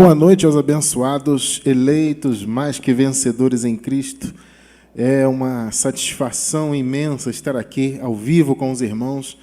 Boa noite aos abençoados, eleitos, mais que vencedores em Cristo. É uma satisfação imensa estar aqui ao vivo com os irmãos.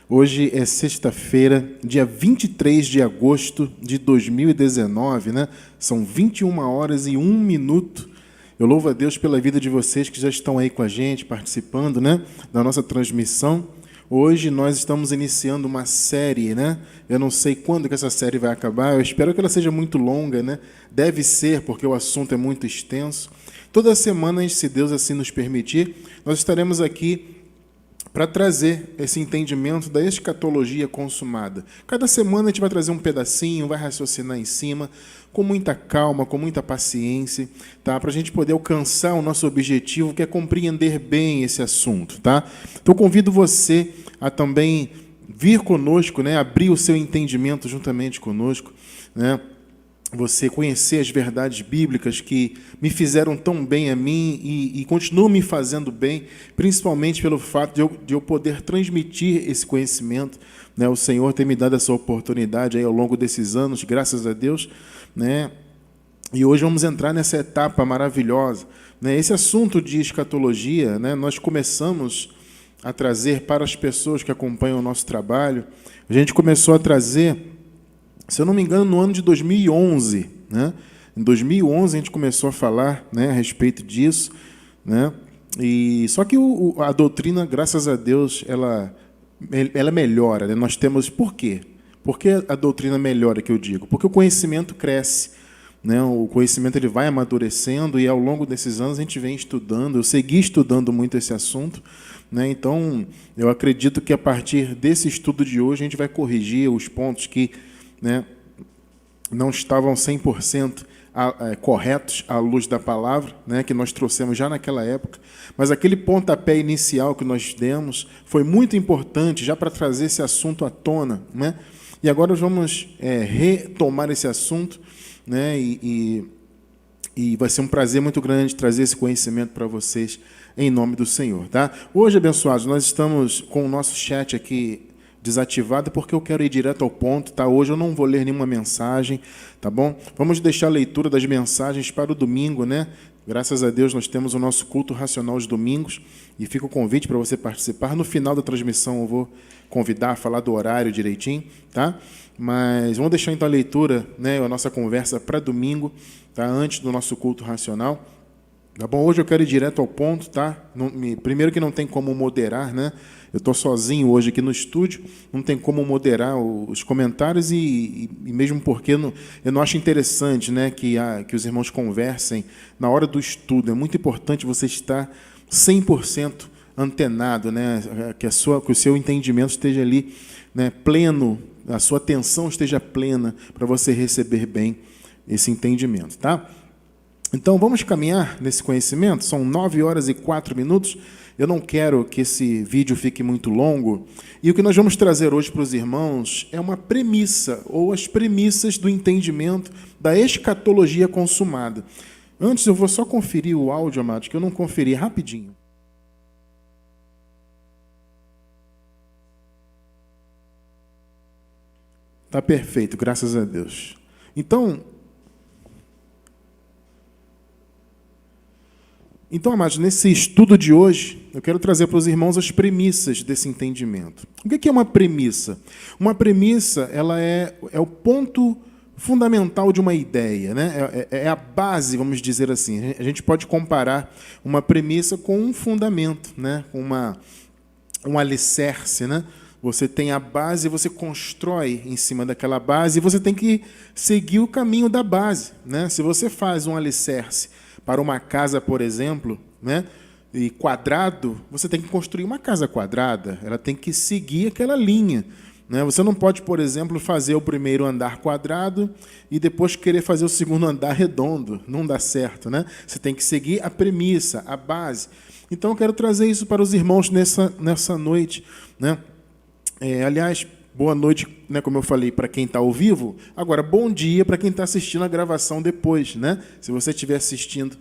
Hoje é sexta-feira, dia 23 de agosto de 2019, né? São 21 horas e 1 minuto. Eu louvo a Deus pela vida de vocês que já estão aí com a gente, participando, né, da nossa transmissão. Hoje nós estamos iniciando uma série, né? Eu não sei quando que essa série vai acabar, eu espero que ela seja muito longa, né? Deve ser, porque o assunto é muito extenso. Toda semana, se Deus assim nos permitir, nós estaremos aqui para trazer esse entendimento da escatologia consumada. Cada semana a gente vai trazer um pedacinho, vai raciocinar em cima, com muita calma, com muita paciência, tá? Para a gente poder alcançar o nosso objetivo, que é compreender bem esse assunto, tá? Então, convido você a também vir conosco, né? Abrir o seu entendimento juntamente conosco, né? Você conhecer as verdades bíblicas que me fizeram tão bem a mim e continuam me fazendo bem, principalmente pelo fato de eu poder transmitir esse conhecimento, né? O Senhor tem me dado essa oportunidade aí ao longo desses anos, graças a Deus, né? E hoje vamos entrar nessa etapa maravilhosa, né? Esse assunto de escatologia, né? Nós começamos a trazer para as pessoas que acompanham o nosso trabalho. A gente começou a trazer, se eu não me engano, no ano de 2011, né? Em 2011 a gente começou a falar, né, a respeito disso, né? E só que a doutrina, graças a Deus, ela melhora, né? Nós temos por quê? Por que a doutrina melhora, que eu digo? Porque o conhecimento cresce, né? O conhecimento ele vai amadurecendo e ao longo desses anos a gente vem estudando. Eu segui estudando muito esse assunto, né? Então eu acredito que a partir desse estudo de hoje a gente vai corrigir os pontos que, né, não estavam 100% corretos à luz da palavra, né, que nós trouxemos já naquela época, mas aquele pontapé inicial que nós demos foi muito importante já para trazer esse assunto à tona, né? E agora nós vamos retomar esse assunto, né, e vai ser um prazer muito grande trazer esse conhecimento para vocês em nome do Senhor, tá? Hoje, abençoados, nós estamos com o nosso chat aqui desativado, porque eu quero ir direto ao ponto, tá? Hoje eu não vou ler nenhuma mensagem, tá bom? Vamos deixar a leitura das mensagens para o domingo, né? Graças a Deus nós temos o nosso culto racional aos domingos e fica o convite para você participar. No final da transmissão eu vou convidar a falar do horário direitinho, tá? Mas vamos deixar então a leitura, né, a nossa conversa para domingo, tá? Antes do nosso culto racional. Tá bom? Hoje eu quero ir direto ao ponto, tá? Primeiro que não tem como moderar, né? Eu estou sozinho hoje aqui no estúdio, não tem como moderar os comentários e mesmo porque eu não acho interessante, né, que os irmãos conversem na hora do estudo. É muito importante você estar 100% antenado, né? Que o seu entendimento esteja ali, né, pleno, a sua atenção esteja plena para você receber bem esse entendimento, tá? Então, vamos caminhar nesse conhecimento. São 9 horas e 4 minutos. Eu não quero que esse vídeo fique muito longo. E o que nós vamos trazer hoje para os irmãos é uma premissa, ou as premissas do entendimento da escatologia consumada. Antes, eu vou só conferir o áudio, amados, que eu não conferi rapidinho. Está perfeito, graças a Deus. Então, amados, nesse estudo de hoje, eu quero trazer para os irmãos as premissas desse entendimento. O que é uma premissa? Uma premissa, ela é o ponto fundamental de uma ideia, né? É a base, vamos dizer assim. A gente pode comparar uma premissa com um fundamento, né? Com um alicerce, né? Você tem a base, você constrói em cima daquela base e você tem que seguir o caminho da base, né? Se você faz um alicerce para uma casa, por exemplo, né, e quadrado, você tem que construir uma casa quadrada, ela tem que seguir aquela linha, né? Você não pode, por exemplo, fazer o primeiro andar quadrado e depois querer fazer o segundo andar redondo, não dá certo, né? Você tem que seguir a premissa, a base. Então, eu quero trazer isso para os irmãos nessa noite, né? Aliás, boa noite, né, como eu falei, para quem está ao vivo. Agora, bom dia para quem está assistindo a gravação depois, né? Se você estiver assistindo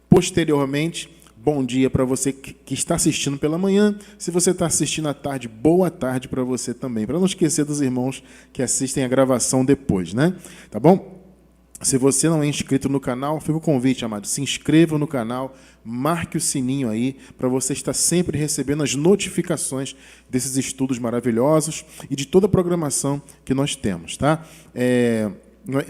posteriormente, bom dia para você que está assistindo pela manhã. Se você está assistindo à tarde, boa tarde para você também. Para não esquecer dos irmãos que assistem a gravação depois, né? Tá bom? Se você não é inscrito no canal, fica o convite, amado. Se inscreva no canal, marque o sininho aí, para você estar sempre recebendo as notificações desses estudos maravilhosos e de toda a programação que nós temos, tá?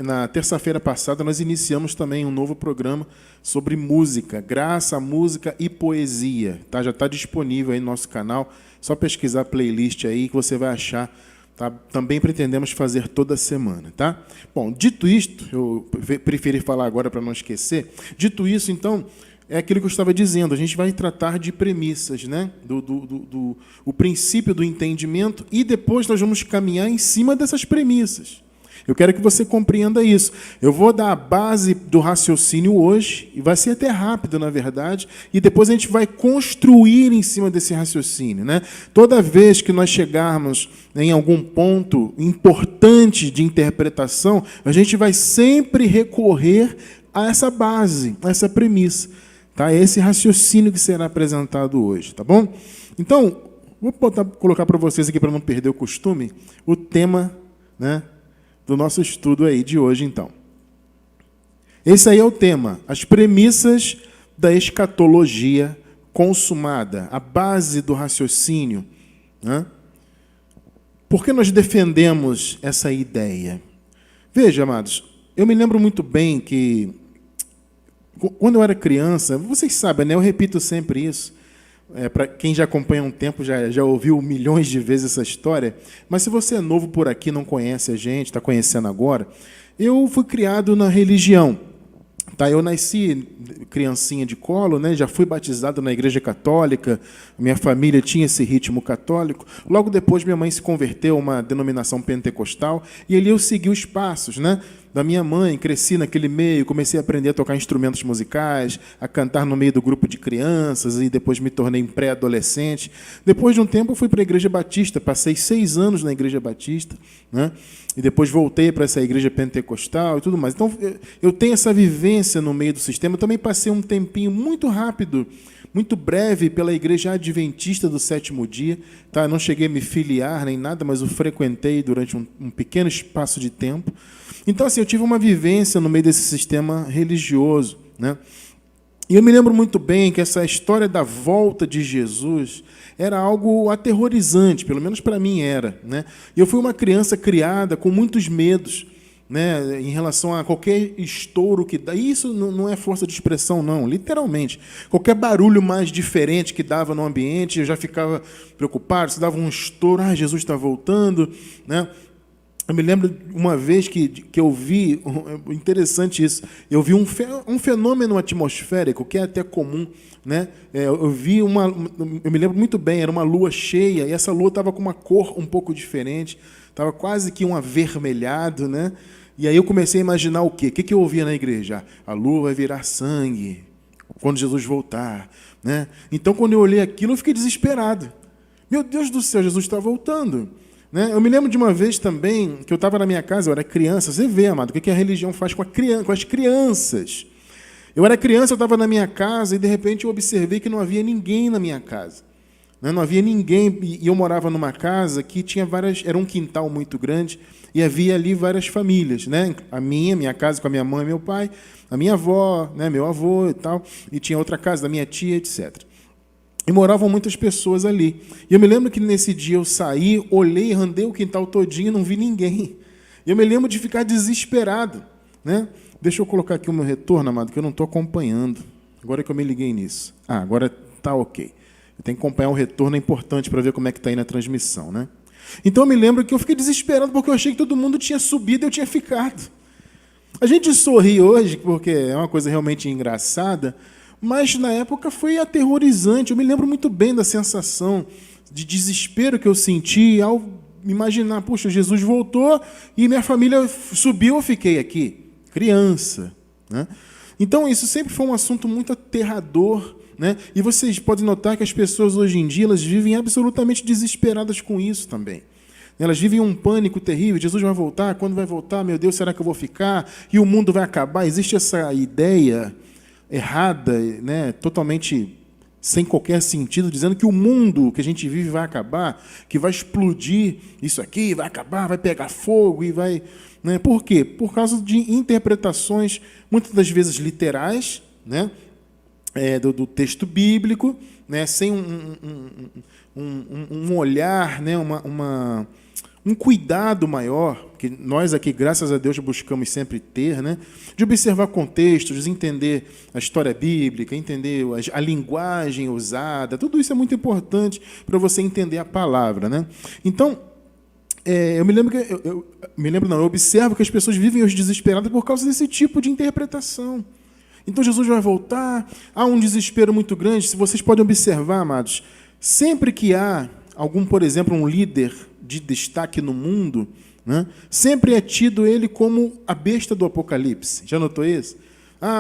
Na terça-feira passada, nós iniciamos também um novo programa sobre música, graça, música e poesia, tá? Já está disponível aí no nosso canal, só pesquisar a playlist aí que você vai achar. Tá? Também pretendemos fazer toda semana, tá? Bom, dito isto, eu preferi falar agora para não esquecer. Dito isso, então, é aquilo que eu estava dizendo. A gente vai tratar de premissas, né? O princípio do entendimento e depois nós vamos caminhar em cima dessas premissas. Eu quero que você compreenda isso. Eu vou dar a base do raciocínio hoje, e vai ser até rápido, na verdade, e depois a gente vai construir em cima desse raciocínio, né? Toda vez que nós chegarmos em algum ponto importante de interpretação, a gente vai sempre recorrer a essa base, a essa premissa, tá? Esse raciocínio que será apresentado hoje, tá bom? Então, vou colocar para vocês aqui, para não perder o costume, o tema, né, do nosso estudo aí de hoje, então. Esse aí é o tema, as premissas da escatologia consumada, a base do raciocínio, né? Por que nós defendemos essa ideia? Veja, amados, eu me lembro muito bem que, quando eu era criança, vocês sabem, né? Eu repito sempre isso, para quem já acompanha há um tempo, já ouviu milhões de vezes essa história, mas se você é novo por aqui, não conhece a gente, está conhecendo agora, eu fui criado na religião. Tá, eu nasci criancinha de colo, né? Já fui batizado na Igreja Católica, minha família tinha esse ritmo católico. Logo depois, minha mãe se converteu a uma denominação pentecostal, e ali eu segui os passos, né, da minha mãe, cresci naquele meio, comecei a aprender a tocar instrumentos musicais, a cantar no meio do grupo de crianças, e depois me tornei pré-adolescente. Depois de um tempo, eu fui para a Igreja Batista, passei 6 anos na Igreja Batista, né? E depois voltei para essa igreja pentecostal e tudo mais. Então, eu tenho essa vivência no meio do sistema. Eu também passei um tempinho muito rápido, muito breve, pela Igreja Adventista do Sétimo Dia. Tá? Eu não cheguei a me filiar nem nada, mas eu frequentei durante um pequeno espaço de tempo. Então, assim, eu tive uma vivência no meio desse sistema religioso, né? E eu me lembro muito bem que essa história da volta de Jesus era algo aterrorizante, pelo menos para mim era, né? E eu fui uma criança criada com muitos medos, né, em relação a qualquer estouro que dá. E isso não é força de expressão, não, literalmente. Qualquer barulho mais diferente que dava no ambiente, eu já ficava preocupado, se dava um estouro, Jesus está voltando, né? Eu me lembro uma vez que eu vi, interessante isso, eu vi um fenômeno atmosférico que é até comum, né? Eu me lembro muito bem, era uma lua cheia, e essa lua estava com uma cor um pouco diferente, estava quase que um avermelhado, né? E aí eu comecei a imaginar o quê? O que eu ouvia na igreja? A lua vai virar sangue quando Jesus voltar, né? Então, quando eu olhei aquilo, eu fiquei desesperado. Meu Deus do céu, Jesus está voltando. Né? Eu me lembro de uma vez também que eu estava na minha casa, eu era criança. Você vê, amado, o que a religião faz com as crianças. Eu era criança, eu estava na minha casa e, de repente, eu observei que não havia ninguém na minha casa. Né? Não havia ninguém, e eu morava numa casa que tinha era um quintal muito grande, e havia ali várias famílias. Né? A minha casa com a minha mãe e meu pai, a minha avó, né, meu avô e tal, e tinha outra casa da minha tia, etc. E moravam muitas pessoas ali. E eu me lembro que nesse dia eu saí, olhei, andei o quintal todinho e não vi ninguém. E eu me lembro de ficar desesperado. Né? Deixa eu colocar aqui o meu retorno, amado, que eu não estou acompanhando. Agora que eu me liguei nisso. Agora está ok. Eu tenho que acompanhar o retorno, é importante para ver como é que está aí na transmissão. Né? Então eu me lembro que eu fiquei desesperado porque eu achei que todo mundo tinha subido e eu tinha ficado. A gente sorri hoje porque é uma coisa realmente engraçada, mas na época foi aterrorizante. Eu me lembro muito bem da sensação de desespero que eu senti ao imaginar, puxa, Jesus voltou e minha família subiu, eu fiquei aqui, criança. Né? Então, isso sempre foi um assunto muito aterrador. Né? E vocês podem notar que as pessoas hoje em dia elas vivem absolutamente desesperadas com isso também. Elas vivem um pânico terrível. Jesus vai voltar? Quando vai voltar? Meu Deus, será que eu vou ficar? E o mundo vai acabar? Existe essa ideia errada, né, totalmente sem qualquer sentido, dizendo que o mundo que a gente vive vai acabar, que vai explodir isso aqui, vai acabar, vai pegar fogo e vai... né? Por quê? Por causa de interpretações, muitas das vezes literais, né? Do texto bíblico, né? Sem um olhar, né? Um cuidado maior, que nós aqui, graças a Deus, buscamos sempre ter, né? De observar contextos, de entender a história bíblica, entender a linguagem usada, tudo isso é muito importante para você entender a palavra, né? Então, eu observo que as pessoas vivem hoje desesperadas por causa desse tipo de interpretação. Então, Jesus vai voltar, há um desespero muito grande. Se vocês podem observar, amados, sempre que há algum, por exemplo, um líder de destaque no mundo, né, sempre é tido ele como a besta do Apocalipse. Já notou isso?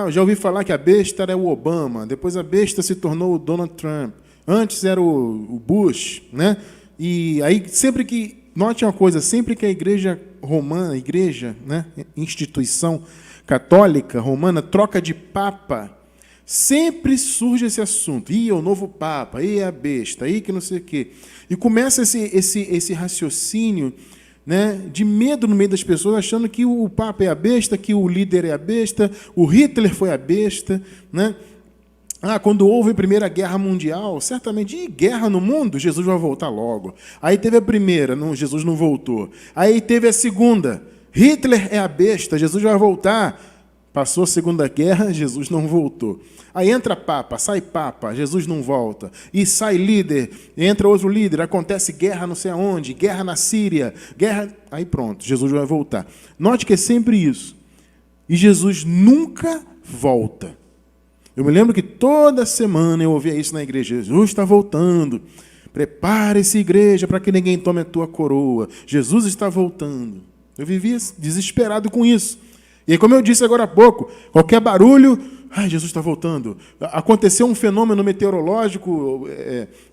Já ouvi falar que a besta era o Obama, depois a besta se tornou o Donald Trump, antes era o Bush, né? E aí, sempre que, note uma coisa, sempre que a igreja romana, né, instituição católica romana, troca de papa, sempre surge esse assunto. É o novo papa, é a besta, que não sei o quê. E começa esse raciocínio, né, de medo no meio das pessoas, achando que o papa é a besta, que o líder é a besta, o Hitler foi a besta, né? Quando houve a Primeira Guerra Mundial, certamente, guerra no mundo, Jesus vai voltar logo. Aí teve a primeira, Jesus não voltou. Aí teve a segunda, Hitler é a besta, Jesus vai voltar. Passou a Segunda Guerra, Jesus não voltou. Aí entra papa, sai papa, Jesus não volta. E sai líder, entra outro líder, acontece guerra não sei aonde, guerra na Síria, guerra... Aí pronto, Jesus vai voltar. Note que é sempre isso. E Jesus nunca volta. Eu me lembro que toda semana eu ouvia isso na igreja. Jesus está voltando. Prepare-se, igreja, para que ninguém tome a tua coroa. Jesus está voltando. Eu vivia desesperado com isso. E aí, como eu disse agora há pouco, qualquer barulho, Jesus está voltando. Aconteceu um fenômeno meteorológico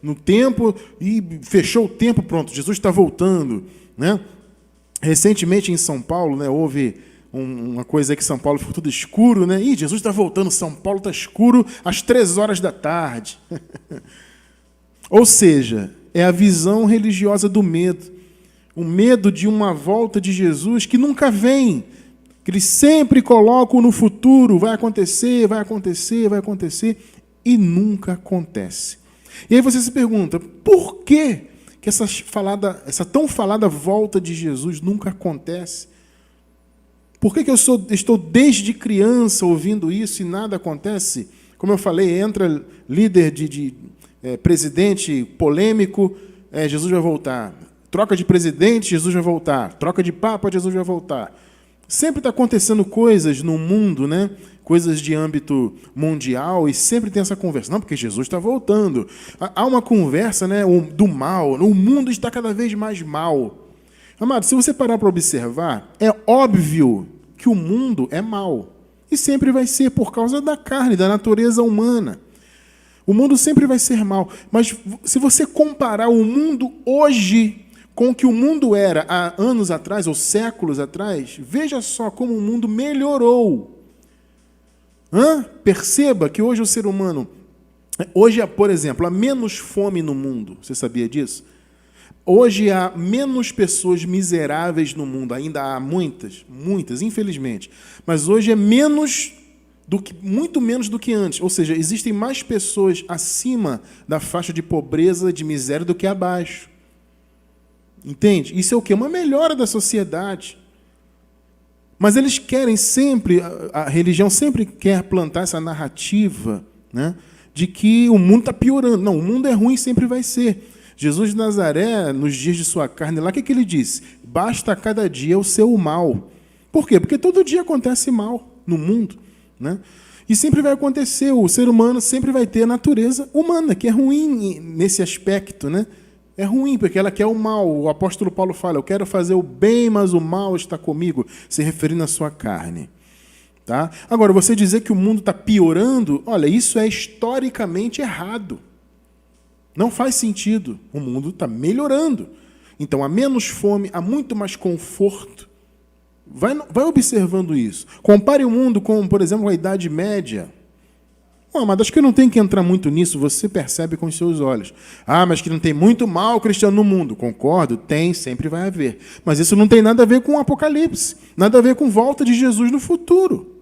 no tempo e fechou o tempo, pronto, Jesus está voltando, né? Recentemente em São Paulo, né, houve uma coisa aí que São Paulo ficou tudo escuro, né? Jesus está voltando, São Paulo está escuro às 3 horas da tarde. Ou seja, é a visão religiosa do medo. O medo de uma volta de Jesus que nunca vem, que eles sempre colocam no futuro, vai acontecer, vai acontecer, vai acontecer, e nunca acontece. E aí você se pergunta, por que essa tão falada volta de Jesus nunca acontece? Por que eu estou desde criança ouvindo isso e nada acontece? Como eu falei, entra líder de presidente polêmico, Jesus vai voltar. Troca de presidente, Jesus vai voltar. Troca de papa, Jesus vai voltar. Sempre está acontecendo coisas no mundo, né? Coisas de âmbito mundial, e sempre tem essa conversa. Não, porque Jesus está voltando. Há uma conversa, né, do mal. O mundo está cada vez mais mal. Amado, se você parar para observar, é óbvio que o mundo é mal. E sempre vai ser por causa da carne, da natureza humana. O mundo sempre vai ser mal. Mas se você comparar o mundo hoje com o que o mundo era há anos atrás, ou séculos atrás, veja só como o mundo melhorou. Perceba que hoje o ser humano... Hoje, por exemplo, há menos fome no mundo. Você sabia disso? Hoje há menos pessoas miseráveis no mundo. Ainda há muitas, infelizmente. Mas hoje é muito menos do que antes. Ou seja, existem mais pessoas acima da faixa de pobreza, de miséria, do que abaixo. Entende? Isso é o quê? Uma melhora da sociedade. Mas eles querem sempre, a religião sempre quer plantar essa narrativa, né, de que o mundo está piorando. Não, o mundo é ruim, sempre vai ser. Jesus de Nazaré, nos dias de sua carne, lá, o que ele disse? Basta a cada dia o seu mal. Por quê? Porque todo dia acontece mal no mundo, né? E sempre vai acontecer, o ser humano sempre vai ter a natureza humana, que é ruim nesse aspecto, né? É ruim, porque ela quer o mal. O apóstolo Paulo fala, eu quero fazer o bem, mas o mal está comigo, se referindo à sua carne. Tá? Agora, você dizer que o mundo está piorando, olha, isso é historicamente errado. Não faz sentido. O mundo está melhorando. Então, há menos fome, há muito mais conforto. Vai observando isso. Compare o mundo com, por exemplo, a Idade Média. Mas acho que não tem que entrar muito nisso, você percebe com os seus olhos. Mas que não tem muito mal cristão no mundo. Concordo, tem, sempre vai haver. Mas isso não tem nada a ver com o Apocalipse, nada a ver com volta de Jesus no futuro.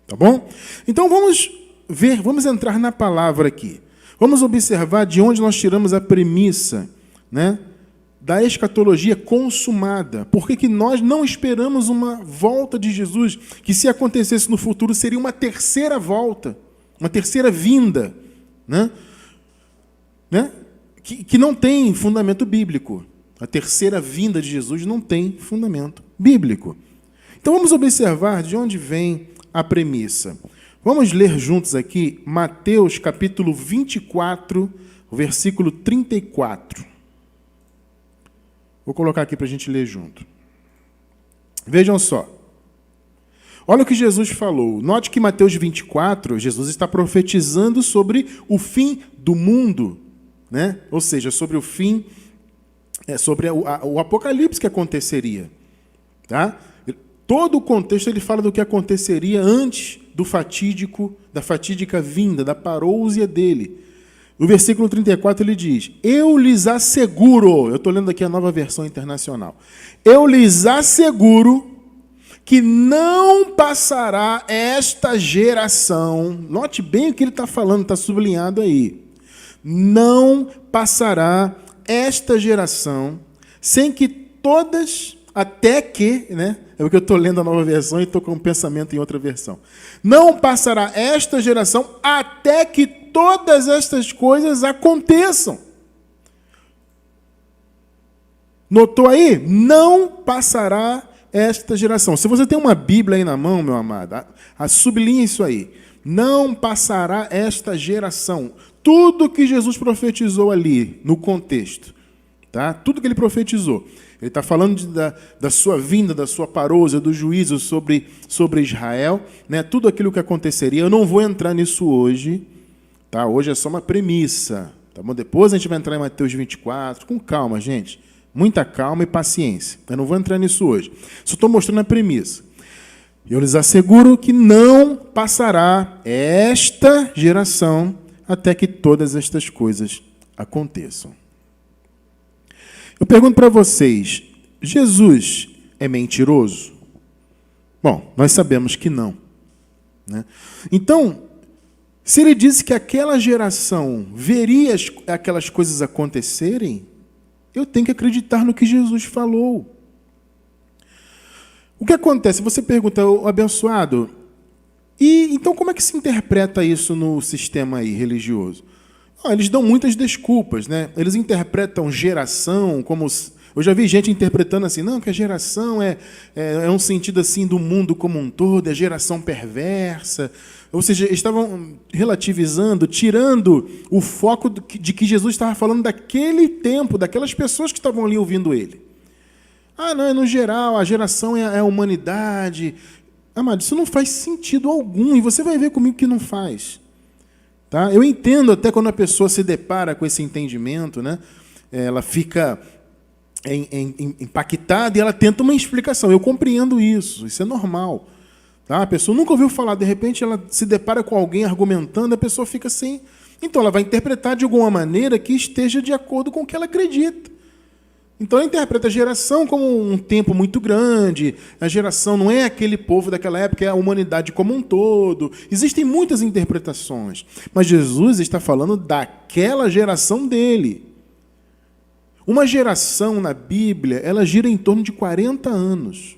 Tá bom? Então vamos entrar na palavra aqui. Vamos observar de onde nós tiramos a premissa, né, da escatologia consumada. Por que nós não esperamos uma volta de Jesus, que se acontecesse no futuro seria uma terceira volta, uma terceira vinda, né? Que não tem fundamento bíblico. A terceira vinda de Jesus não tem fundamento bíblico. Então vamos observar de onde vem a premissa. Vamos ler juntos aqui Mateus capítulo 24, versículo 34. Vou colocar aqui para a gente ler junto. Vejam só. Olha o que Jesus falou. Note que Mateus 24, Jesus está profetizando sobre o fim do mundo, né? Ou seja, sobre o fim, sobre o apocalipse que aconteceria. Tá? Todo o contexto ele fala do que aconteceria antes da fatídica vinda, da parousia dele. No versículo 34 ele diz, eu lhes asseguro, eu estou lendo aqui a Nova Versão Internacional, eu lhes asseguro que não passará esta geração, note bem o que ele está falando, está sublinhado aí, não passará esta geração sem que todas, até que, né? É o que eu estou lendo a Nova Versão e estou com um pensamento em outra versão. Não passará esta geração até que todas estas coisas aconteçam. Notou aí? Não passará esta geração. Se você tem uma Bíblia aí na mão, meu amado, sublinhe isso aí. Não passará esta geração. Tudo que Jesus profetizou ali, no contexto, tá? Tudo que ele profetizou. Ele está falando da sua vinda, da sua parousia, do juízo sobre Israel, né? Tudo aquilo que aconteceria. Eu não vou entrar nisso hoje, tá? Hoje é só uma premissa, tá bom? Depois a gente vai entrar em Mateus 24, com calma, gente. Muita calma e paciência. Eu não vou entrar nisso hoje. Só estou mostrando a premissa. Eu lhes asseguro que não passará esta geração até que todas estas coisas aconteçam. Eu pergunto para vocês, Jesus é mentiroso? Bom, nós sabemos que não, né? Então, se ele disse que aquela geração veria aquelas coisas acontecerem, eu tenho que acreditar no que Jesus falou. O que acontece? Você pergunta, abençoado, e então como é que se interpreta isso no sistema aí religioso? Eles dão muitas desculpas, né? Eles interpretam geração como... Eu já vi gente interpretando assim, não, que a geração é um sentido assim do mundo como um todo, é geração perversa. Ou seja, estavam relativizando, tirando o foco de que Jesus estava falando daquele tempo, daquelas pessoas que estavam ali ouvindo ele. Não, é no geral, a geração é a humanidade. Amado, isso não faz sentido algum, e você vai ver comigo que não faz. Tá? Eu entendo até quando a pessoa se depara com esse entendimento, né? Ela fica impactada e ela tenta uma explicação. Eu compreendo isso é normal. Tá? A pessoa nunca ouviu falar, de repente ela se depara com alguém argumentando, a pessoa fica assim. Então ela vai interpretar de alguma maneira que esteja de acordo com o que ela acredita. Então ela interpreta a geração como um tempo muito grande, a geração não é aquele povo daquela época, é a humanidade como um todo. Existem muitas interpretações, mas Jesus está falando daquela geração dele. Uma geração na Bíblia, ela gira em torno de 40 anos.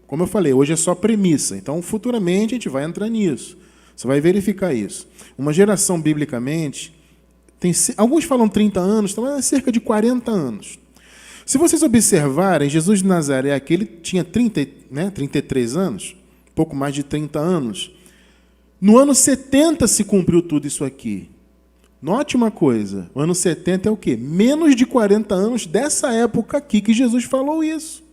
Como eu falei, hoje é só premissa, então futuramente a gente vai entrar nisso. Você vai verificar isso. Uma geração, biblicamente... alguns falam 30 anos, então é cerca de 40 anos. Se vocês observarem, Jesus de Nazaré aqui, ele tinha 33 anos, pouco mais de 30 anos. No ano 70 se cumpriu tudo isso aqui. Note uma coisa, o ano 70 é o quê? Menos de 40 anos dessa época aqui que Jesus falou isso.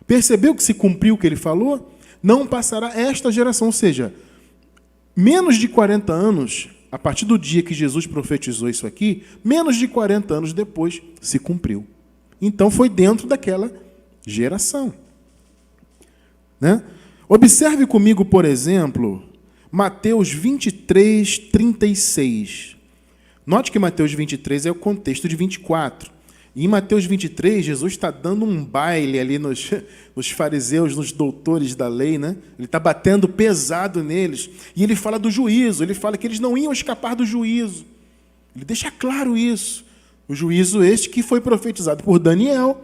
Percebeu que se cumpriu o que ele falou? Não passará esta geração, ou seja, menos de 40 anos... A partir do dia que Jesus profetizou isso aqui, menos de 40 anos depois se cumpriu. Então foi dentro daquela geração. Né? Observe comigo, por exemplo, Mateus 23, 36. Note que Mateus 23 é o contexto de 24. E em Mateus 23, Jesus está dando um baile ali nos fariseus, nos doutores da lei, né? Ele está batendo pesado neles. E ele fala do juízo, ele fala que eles não iam escapar do juízo. Ele deixa claro isso. O juízo este que foi profetizado por Daniel.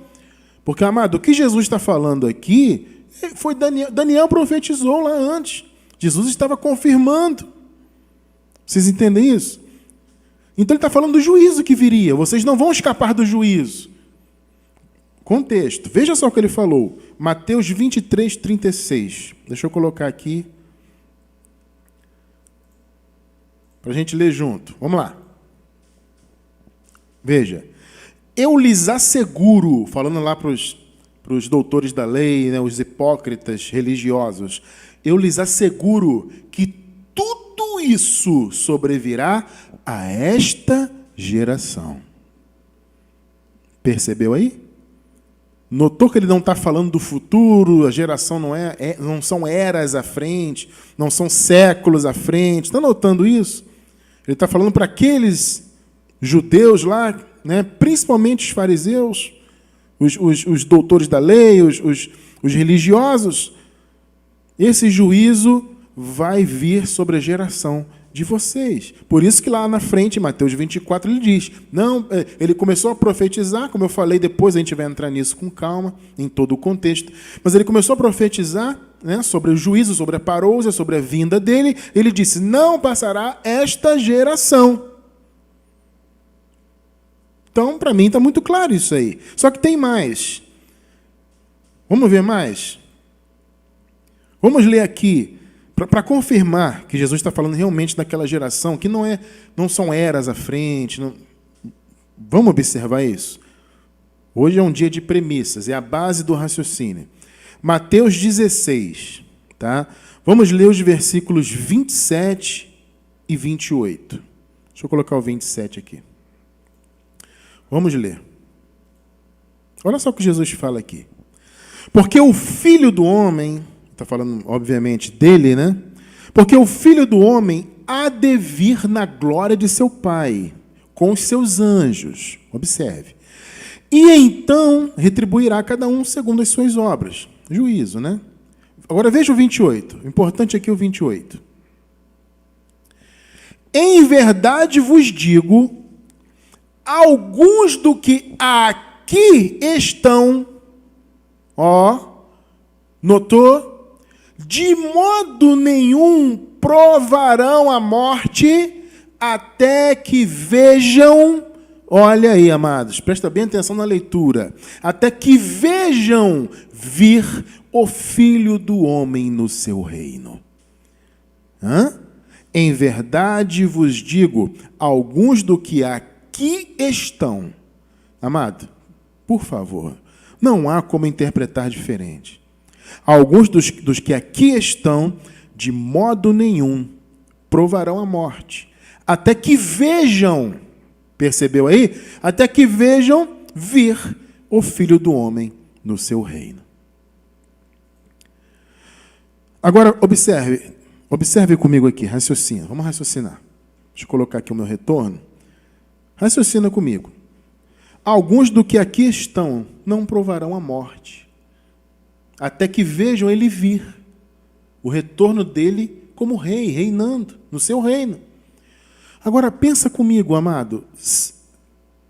Porque, amado, o que Jesus está falando aqui, foi Daniel profetizou lá antes. Jesus estava confirmando. Vocês entendem isso? Então ele está falando do juízo que viria. Vocês não vão escapar do juízo. Contexto. Veja só o que ele falou. Mateus 23, 36. Deixa eu colocar aqui para a gente ler junto. Vamos lá. Veja. Eu lhes asseguro, falando lá para os doutores da lei, né, os hipócritas religiosos, eu lhes asseguro que tudo isso sobrevirá a esta geração. Percebeu aí? Notou que ele não está falando do futuro, a geração não são eras à frente, não são séculos à frente. Está notando isso? Ele está falando para aqueles judeus lá, né, principalmente os fariseus, os doutores da lei, os religiosos. Esse juízo vai vir sobre a geração de vocês. Por isso que lá na frente, em Mateus 24, ele diz, não, ele começou a profetizar, como eu falei, depois a gente vai entrar nisso com calma, em todo o contexto, mas ele começou a profetizar, né, sobre o juízo, sobre a parousia, sobre a vinda dele. Ele disse, não passará esta geração. Então, para mim, está muito claro isso aí. Só que tem mais. Vamos ver mais? Vamos ler aqui, para confirmar que Jesus está falando realmente daquela geração, que não são eras à frente. Não... Vamos observar isso? Hoje é um dia de premissas, é a base do raciocínio. Mateus 16. Tá? Vamos ler os versículos 27 e 28. Deixa eu colocar o 27 aqui. Vamos ler. Olha só o que Jesus fala aqui. Porque o Filho do Homem... Está falando, obviamente, dele, né? Porque o Filho do Homem há de vir na glória de seu Pai, com os seus anjos. Observe. E então retribuirá cada um segundo as suas obras. Juízo, né? Agora veja o 28. O importante aqui é o 28. Em verdade vos digo, alguns do que aqui estão, notou? De modo nenhum provarão a morte até que vejam, olha aí, amados, presta bem atenção na leitura, até que vejam vir o Filho do Homem no seu reino. Em verdade vos digo, alguns do que aqui estão, amado, por favor, não há como interpretar diferente. Alguns dos que aqui estão, de modo nenhum, provarão a morte, até que vejam, percebeu aí? Até que vejam vir o Filho do Homem no seu reino. Agora, observe comigo aqui, raciocina, vamos raciocinar. Deixa eu colocar aqui o meu retorno. Raciocina comigo. Alguns do que aqui estão não provarão a morte, até que vejam ele vir, o retorno dele como rei, reinando no seu reino. Agora, pensa comigo, amado,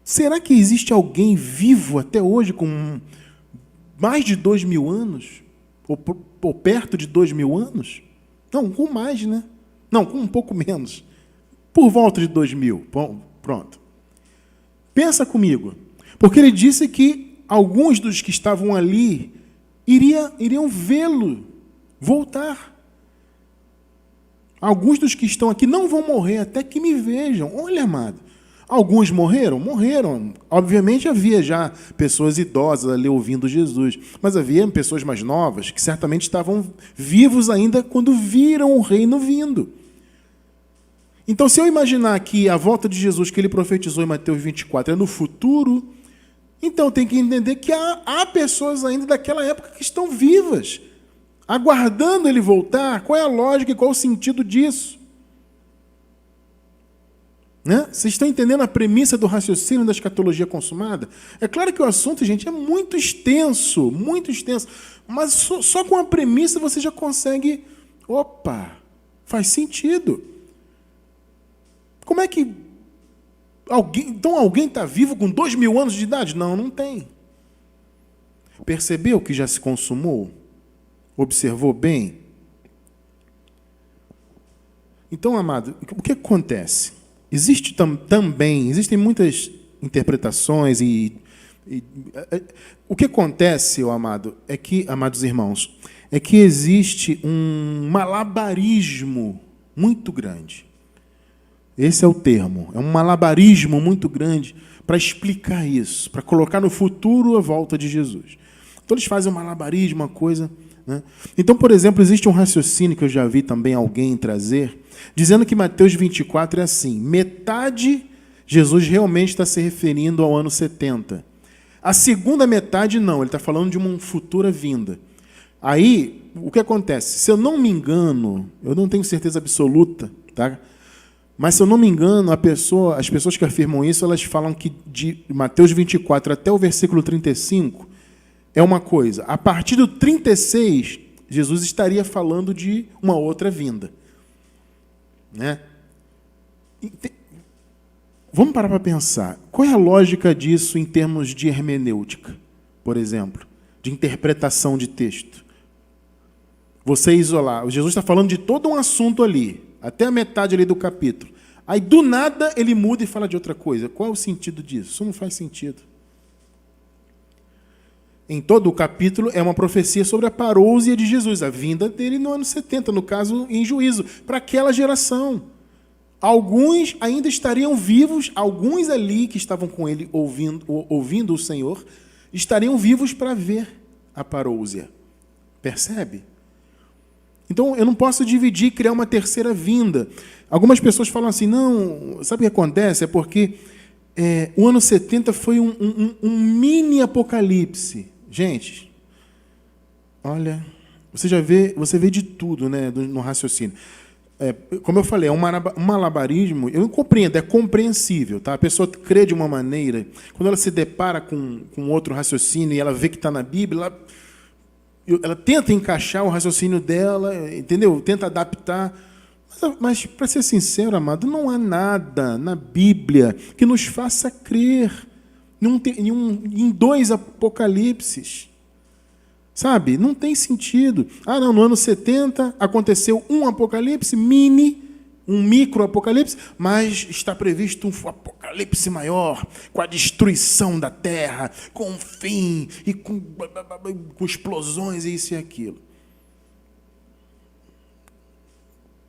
será que existe alguém vivo até hoje com mais de 2.000 anos? Ou perto de 2.000 anos? Não, com mais, né? Não, com um pouco menos. Por volta de 2.000. Pronto. Pensa comigo. Porque ele disse que alguns dos que estavam ali iriam vê-lo voltar. Alguns dos que estão aqui não vão morrer até que me vejam. Olha, amado, alguns morreram? Morreram. Obviamente havia já pessoas idosas ali ouvindo Jesus, mas havia pessoas mais novas que certamente estavam vivos ainda quando viram o reino vindo. Então, se eu imaginar que a volta de Jesus que ele profetizou em Mateus 24 é no futuro, então tem que entender que há pessoas ainda daquela época que estão vivas. aguardando ele voltar. Qual é a lógica e qual o sentido disso? Né? Vocês estão entendendo a premissa do raciocínio da escatologia consumada? É claro que o assunto, gente, é muito extenso, mas só com a premissa você já consegue... Opa, faz sentido. Como é que... alguém está vivo com 2.000 anos de idade? Não, não tem. Percebeu que já se consumou? Observou bem? Então, amado, o que acontece? Existem muitas interpretações o que acontece, amado, é que, amados irmãos, é que existe um malabarismo muito grande. Esse é o termo. É um malabarismo muito grande para explicar isso, para colocar no futuro a volta de Jesus. Então eles fazem um malabarismo, uma coisa... Né? Então, por exemplo, existe um raciocínio que eu já vi também alguém trazer, dizendo que Mateus 24 é assim, metade Jesus realmente está se referindo ao ano 70. A segunda metade não, ele está falando de uma futura vinda. Aí, o que acontece? Se eu não me engano, eu não tenho certeza absoluta, tá? Mas se eu não me engano, as pessoas que afirmam isso, elas falam que de Mateus 24 até o versículo 35 é uma coisa. A partir do 36, Jesus estaria falando de uma outra vinda. Né? Vamos parar para pensar. Qual é a lógica disso em termos de hermenêutica, por exemplo, de interpretação de texto? Você isolar. Jesus está falando de todo um assunto ali, até a metade ali do capítulo. Aí, do nada, ele muda e fala de outra coisa. Qual é o sentido disso? Isso não faz sentido. Em todo o capítulo é uma profecia sobre a parousia de Jesus, a vinda dele no ano 70, no caso, em juízo, para aquela geração. Alguns ainda estariam vivos, alguns ali que estavam com ele ouvindo o Senhor, estariam vivos para ver a parousia. Percebe? Então, eu não posso dividir e criar uma terceira vinda. Algumas pessoas falam assim, não, sabe o que acontece? É porque o ano 70 foi um mini apocalipse. Gente, olha, você vê de tudo, né, no raciocínio. Como eu falei, é um malabarismo, eu compreendo, é compreensível. Tá? A pessoa crê de uma maneira, quando ela se depara com outro raciocínio e ela vê que está na Bíblia, ela tenta encaixar o raciocínio dela, entendeu? Tenta adaptar. Mas para ser sincero, amado, não há nada na Bíblia que nos faça crer em 2 apocalipses. Sabe? Não tem sentido. Não, no ano 70 aconteceu um apocalipse um micro-apocalipse, mas está previsto um apocalipse maior, com a destruição da terra, com um fim, e com explosões, e isso e aquilo.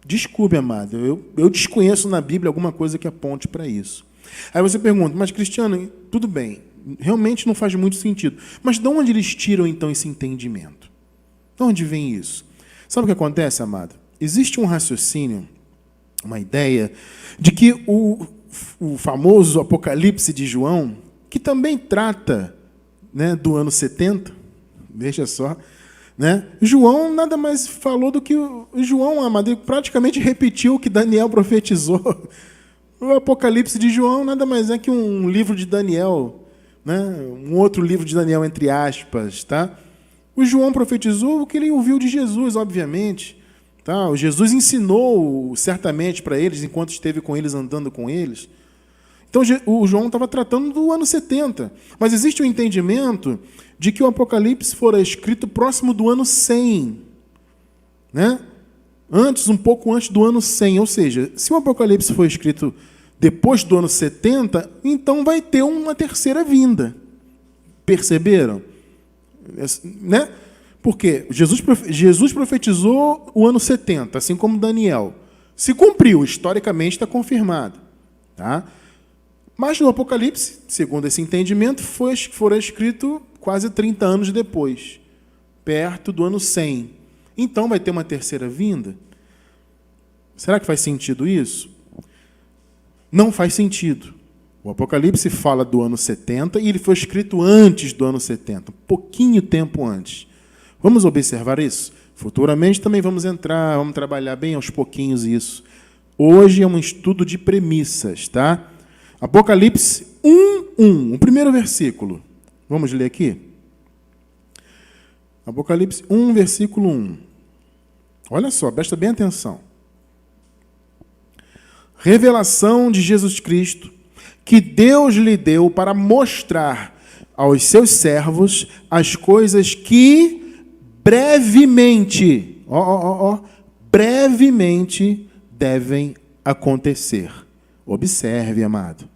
Desculpe, amado, eu desconheço na Bíblia alguma coisa que aponte para isso. Aí você pergunta, mas Cristiano, tudo bem, realmente não faz muito sentido. Mas de onde eles tiram, então, esse entendimento? De onde vem isso? Sabe o que acontece, amado? Existe um raciocínio, uma ideia, de que o famoso Apocalipse de João, que também trata, né, do ano 70, veja só, né? João nada mais falou do que... João, amado, praticamente repetiu o que Daniel profetizou. O Apocalipse de João nada mais é que um livro de Daniel, né? Um outro livro de Daniel, entre aspas. Tá? O João profetizou o que ele ouviu de Jesus, obviamente. Tá? O Jesus ensinou certamente para eles, enquanto esteve com eles, andando com eles. Então, o João estava tratando do ano 70. Mas existe um entendimento de que o Apocalipse fora escrito próximo do ano 100. Né? Um pouco antes do ano 100. Ou seja, se o Apocalipse foi escrito depois do ano 70, então vai ter uma terceira vinda. Perceberam? Né? Porque Jesus profetizou o ano 70, assim como Daniel. Se cumpriu, historicamente está confirmado. Tá? Mas no Apocalipse, segundo esse entendimento, foi escrito quase 30 anos depois, perto do ano 100. Então vai ter uma terceira vinda? Será que faz sentido isso? Não faz sentido. O Apocalipse fala do ano 70 e ele foi escrito antes do ano 70, pouquinho tempo antes. Vamos observar isso? Futuramente também vamos trabalhar bem aos pouquinhos isso. Hoje é um estudo de premissas, tá? Apocalipse 1:1, o primeiro versículo. Vamos ler aqui? Apocalipse 1, versículo 1. Olha só, presta bem atenção. Revelação de Jesus Cristo, que Deus lhe deu para mostrar aos seus servos as coisas que brevemente, brevemente devem acontecer. Observe, amado.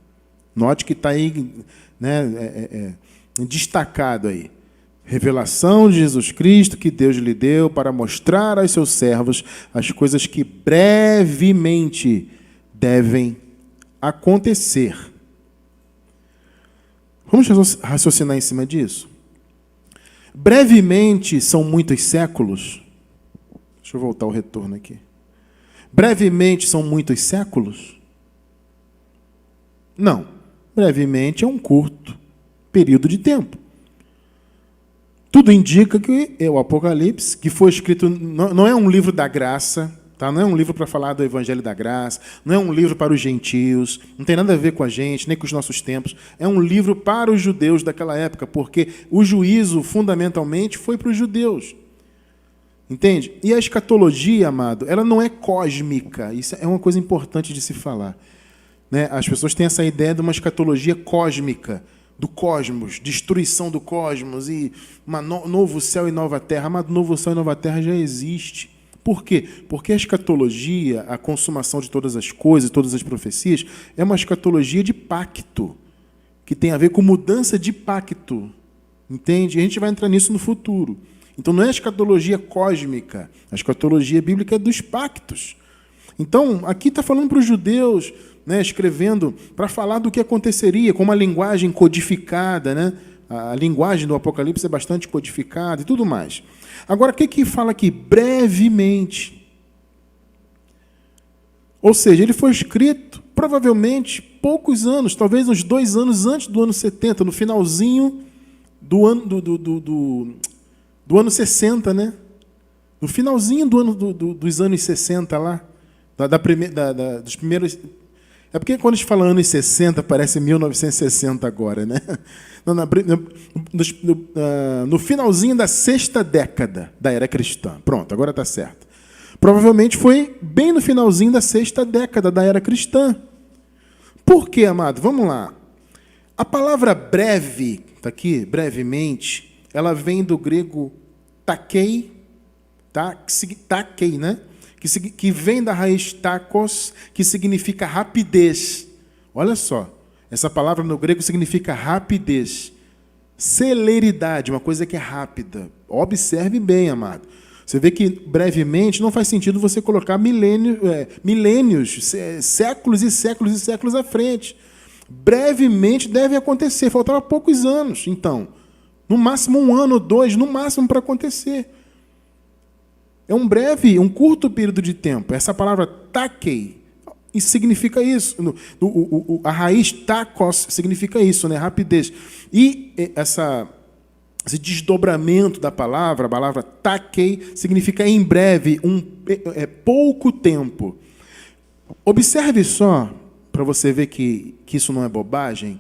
Note que está aí, né, destacado aí. Revelação de Jesus Cristo que Deus lhe deu para mostrar aos seus servos as coisas que brevemente devem acontecer. Vamos raciocinar em cima disso? Brevemente são muitos séculos. Deixa eu voltar o retorno aqui. Brevemente são muitos séculos? Não. Brevemente é um curto período de tempo. Tudo indica que o Apocalipse, que foi escrito, não é um livro da graça, tá? Não é um livro para falar do Evangelho da Graça, não é um livro para os gentios, não tem nada a ver com a gente, nem com os nossos tempos. É um livro para os judeus daquela época, porque o juízo, fundamentalmente, foi para os judeus. Entende? E a escatologia, amado, ela não é cósmica. Isso é uma coisa importante de se falar. Né? As pessoas têm essa ideia de uma escatologia cósmica, do cosmos, destruição do cosmos e novo céu e nova terra. Amado, novo céu e nova terra já existe. Por quê? Porque a escatologia, a consumação de todas as coisas, todas as profecias, é uma escatologia de pacto, que tem a ver com mudança de pacto. Entende? E a gente vai entrar nisso no futuro. Então não é a escatologia cósmica, a escatologia bíblica é dos pactos. Então, aqui está falando para os judeus, né, escrevendo para falar do que aconteceria, com uma linguagem codificada, né? A linguagem do Apocalipse é bastante codificada e tudo mais. Agora, o que fala aqui? Brevemente. Ou seja, ele foi escrito, provavelmente, poucos anos, talvez uns 2 anos antes do ano 70, no finalzinho do ano 60, né? No finalzinho dos anos 60 lá, dos primeiros... É porque quando a gente fala anos 60, parece 1960 agora, né? No finalzinho da 6ª década da era cristã. Pronto, agora está certo. Provavelmente foi bem no finalzinho da 6ª década da era cristã. Por quê, amado? Vamos lá. A palavra breve, está aqui, brevemente, ela vem do grego takei, takei, né? Que vem da raiz takos, que significa rapidez. Olha só, essa palavra no grego significa rapidez, celeridade, uma coisa que é rápida. Observe bem, amado. Você vê que brevemente não faz sentido você colocar milênios, séculos e séculos e séculos à frente. Brevemente deve acontecer, faltava poucos anos. Então, no máximo 1 ano, 2, no máximo para acontecer. É um curto período de tempo. Essa palavra takei significa isso. A raiz takos significa isso, né? Rapidez. E esse desdobramento da palavra, a palavra takei, significa em breve, pouco tempo. Observe só, para você ver que isso não é bobagem,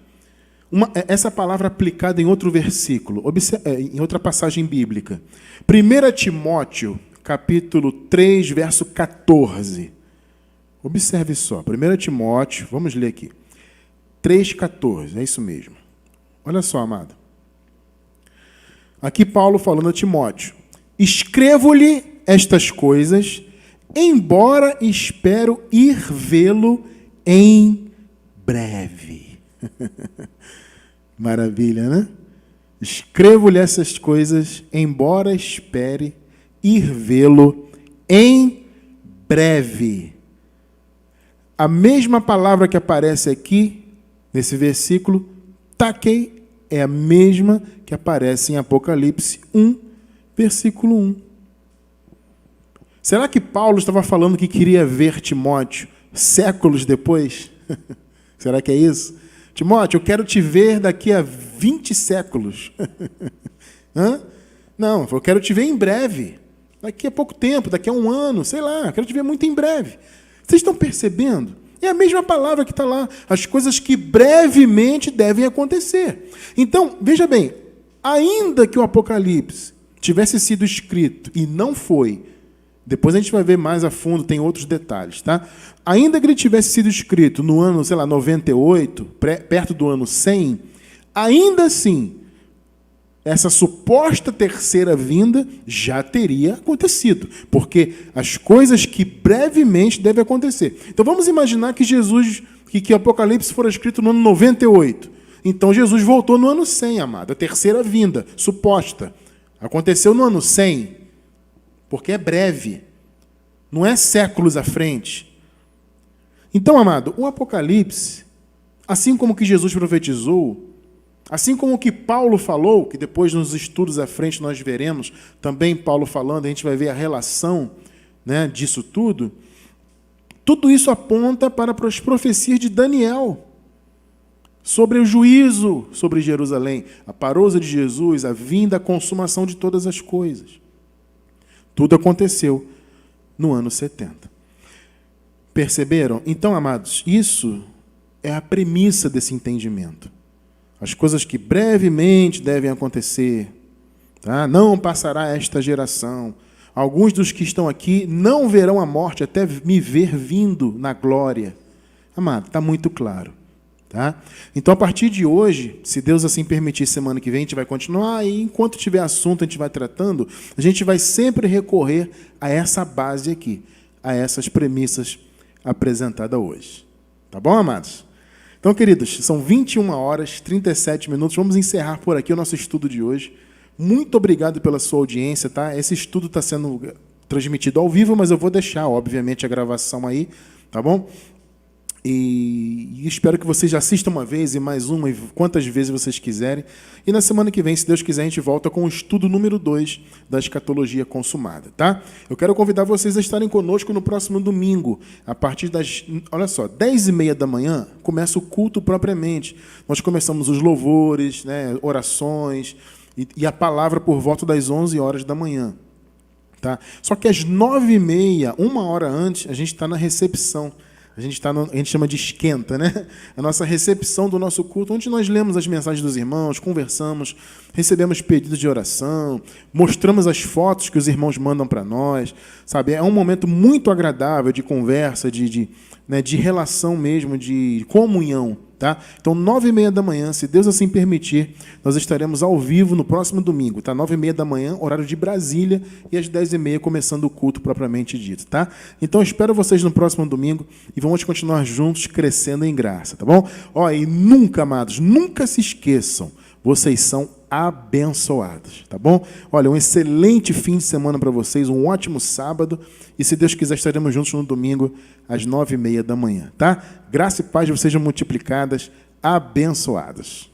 essa palavra aplicada em outro versículo, em outra passagem bíblica. 1 Timóteo, capítulo 3, verso 14. Observe só, 1 Timóteo, vamos ler aqui. 3,14, é isso mesmo. Olha só, amado. Aqui Paulo falando a Timóteo. Escrevo-lhe estas coisas, embora espero ir vê-lo em breve. Maravilha, né? Escrevo-lhe essas coisas, embora espere ir vê-lo em breve. A mesma palavra que aparece aqui, nesse versículo, takei, é a mesma que aparece em Apocalipse 1, versículo 1. Será que Paulo estava falando que queria ver Timóteo séculos depois? Será que é isso? Timóteo, eu quero te ver daqui a 20 séculos. Hã? Não, eu quero te ver em breve. daqui a pouco tempo, daqui a um ano, sei lá, quero te ver muito em breve. Vocês estão percebendo? É a mesma palavra que está lá, as coisas que brevemente devem acontecer. Então, veja bem, ainda que o Apocalipse tivesse sido escrito e não foi, depois a gente vai ver mais a fundo, tem outros detalhes, tá? Ainda que ele tivesse sido escrito no ano, sei lá, 98, perto do ano 100, ainda assim, essa suposta terceira vinda já teria acontecido, porque as coisas que brevemente devem acontecer. Então vamos imaginar que que o Apocalipse for escrito no ano 98. Então Jesus voltou no ano 100, amado, a terceira vinda, suposta. Aconteceu no ano 100, porque é breve, não é séculos à frente. Então, amado, o Apocalipse, assim como que Jesus profetizou, assim como o que Paulo falou, que depois nos estudos à frente nós veremos também Paulo falando, a gente vai ver a relação, né, disso tudo isso aponta para as profecias de Daniel sobre o juízo sobre Jerusalém, a parousa de Jesus, a vinda, a consumação de todas as coisas. Tudo aconteceu no ano 70. Perceberam? Então, amados, isso é a premissa desse entendimento. As coisas que brevemente devem acontecer, tá? Não passará esta geração. Alguns dos que estão aqui não verão a morte até me ver vindo na glória. Amado, está muito claro. Tá? Então, a partir de hoje, se Deus assim permitir, semana que vem a gente vai continuar, e enquanto tiver assunto a gente vai tratando, a gente vai sempre recorrer a essa base aqui, a essas premissas apresentadas hoje. Tá bom, amados? Então, queridos, são 21 horas, 37 minutos, vamos encerrar por aqui o nosso estudo de hoje. Muito obrigado pela sua audiência, tá? Esse estudo está sendo transmitido ao vivo, mas eu vou deixar, obviamente, a gravação aí, tá bom? E espero que vocês já assistam uma vez e mais uma, e quantas vezes vocês quiserem. E na semana que vem, se Deus quiser, a gente volta com o estudo número 2 da escatologia consumada, tá? Eu quero convidar vocês a estarem conosco no próximo domingo, a partir das, olha só, 10h30 da manhã, começa o culto propriamente. Nós começamos os louvores, né, orações e a palavra por volta das 11 horas da manhã. Tá? Só que às 9h30, uma hora antes, a gente está na recepção. A gente chama de esquenta, né? A nossa recepção do nosso culto, onde nós lemos as mensagens dos irmãos, conversamos, recebemos pedidos de oração, mostramos as fotos que os irmãos mandam para nós, sabe? É um momento muito agradável de conversa, de relação mesmo, de comunhão. Tá? Então, 9h30 da manhã, se Deus assim permitir, nós estaremos ao vivo no próximo domingo, tá? 9h30 da manhã, horário de Brasília, e às 10h30 começando o culto propriamente dito, tá? Então, espero vocês no próximo domingo e vamos continuar juntos crescendo em graça, tá bom? Ó, e nunca, amados, nunca se esqueçam, vocês são abençoados, tá bom? Olha, um excelente fim de semana para vocês, um ótimo sábado, e se Deus quiser estaremos juntos no domingo às 9h30 da manhã, tá? Graça e paz sejam multiplicadas, abençoadas.